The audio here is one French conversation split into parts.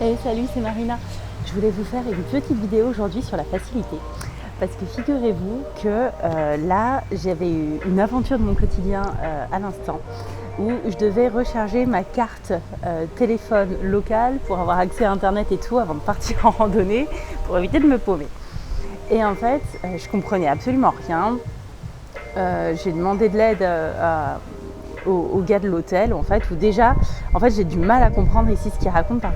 Hey, salut, c'est Marina. Je voulais vous faire une petite vidéo aujourd'hui sur la facilité. Parce que figurez-vous que là, j'avais eu une aventure de mon quotidien à l'instant où je devais recharger ma carte téléphone locale pour avoir accès à Internet et tout avant de partir en randonnée pour éviter de me paumer. Et en fait, je comprenais absolument rien. J'ai demandé de l'aide aux gars de l'hôtel en fait, où déjà en fait j'ai du mal à comprendre ici ce qu'ils racontent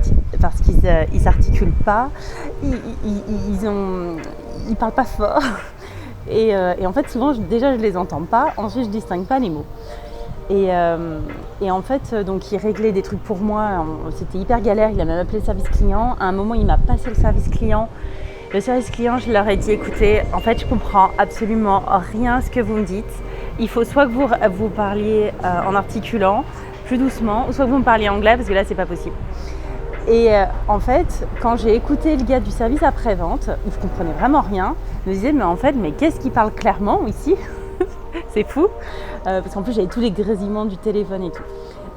parce qu'ils ne s'articulent pas, ils parlent pas fort et en fait souvent déjà je les entends pas, ensuite je distingue pas les mots et en fait donc il réglait des trucs pour moi, c'était hyper galère, il a même appelé le service client, à un moment il m'a passé le service client. Le service client, je leur ai dit, écoutez, en fait, je comprends absolument rien à ce que vous me dites. Il faut soit que vous parliez en articulant, plus doucement, ou soit que vous me parliez anglais, parce que là, c'est pas possible. Et en fait, quand j'ai écouté le gars du service après-vente, où je comprenais vraiment rien, je me disais, mais en fait, mais qu'est-ce qu'il parle clairement ici? C'est fou, parce qu'en plus, j'avais tous les grésillements du téléphone et tout.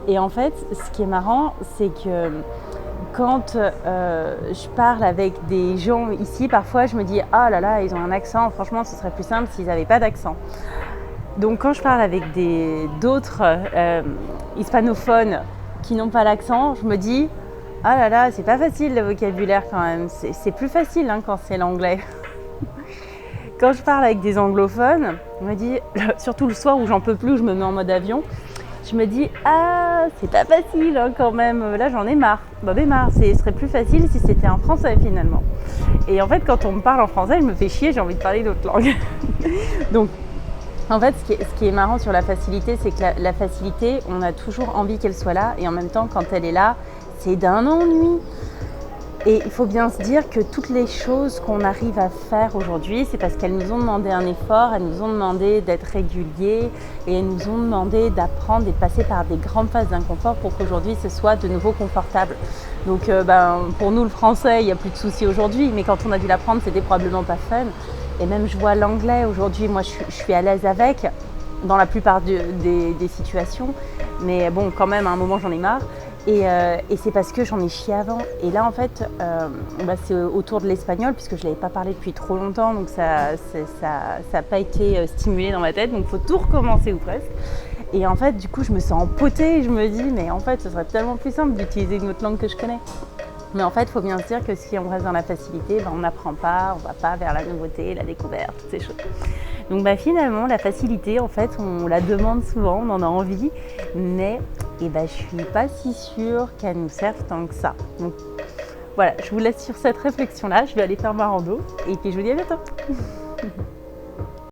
Et en fait, ce qui est marrant, c'est que quand je parle avec des gens ici, parfois je me dis « Ah là là, ils ont un accent, franchement ce serait plus simple s'ils n'avaient pas d'accent ». Donc quand je parle avec d'autres hispanophones qui n'ont pas l'accent, je me dis « Ah là là, c'est pas facile le vocabulaire quand même, c'est plus facile hein, quand c'est l'anglais ». Quand je parle avec des anglophones, je me dis, surtout le soir où j'en peux plus, où je me mets en mode avion, je me dis « Ah, c'est pas facile hein, quand même, là j'en ai marre. » ce serait plus facile si c'était en français finalement. Et en fait, quand on me parle en français, je me fais chier, j'ai envie de parler d'autres langues. Donc, en fait, ce qui est marrant sur la facilité, c'est que la facilité, on a toujours envie qu'elle soit là, et en même temps, quand elle est là, c'est d'un ennui. Et il faut bien se dire que toutes les choses qu'on arrive à faire aujourd'hui, c'est parce qu'elles nous ont demandé un effort, elles nous ont demandé d'être réguliers et elles nous ont demandé d'apprendre et de passer par des grandes phases d'inconfort pour qu'aujourd'hui ce soit de nouveau confortable. Donc pour nous le français, il n'y a plus de soucis aujourd'hui, mais quand on a dû l'apprendre, c'était probablement pas fun. Et même je vois l'anglais aujourd'hui, moi je suis à l'aise avec, dans la plupart des situations, mais bon quand même à un moment j'en ai marre. Et c'est parce que j'en ai chié avant. Et là, en fait, c'est autour de l'espagnol, puisque je ne l'avais pas parlé depuis trop longtemps, donc ça n'a pas été stimulé dans ma tête, donc il faut tout recommencer ou presque. Et en fait, du coup, je me sens empotée et je me dis, mais en fait, ce serait tellement plus simple d'utiliser une autre langue que je connais. Mais en fait, il faut bien se dire que si on reste dans la facilité, on n'apprend pas, on ne va pas vers la nouveauté, la découverte, toutes ces choses. Donc finalement, la facilité, en fait, on la demande souvent, on en a envie, mais je ne suis pas si sûre qu'elle nous serve tant que ça. Donc voilà, je vous laisse sur cette réflexion-là, je vais aller faire ma rando et puis je vous dis à bientôt.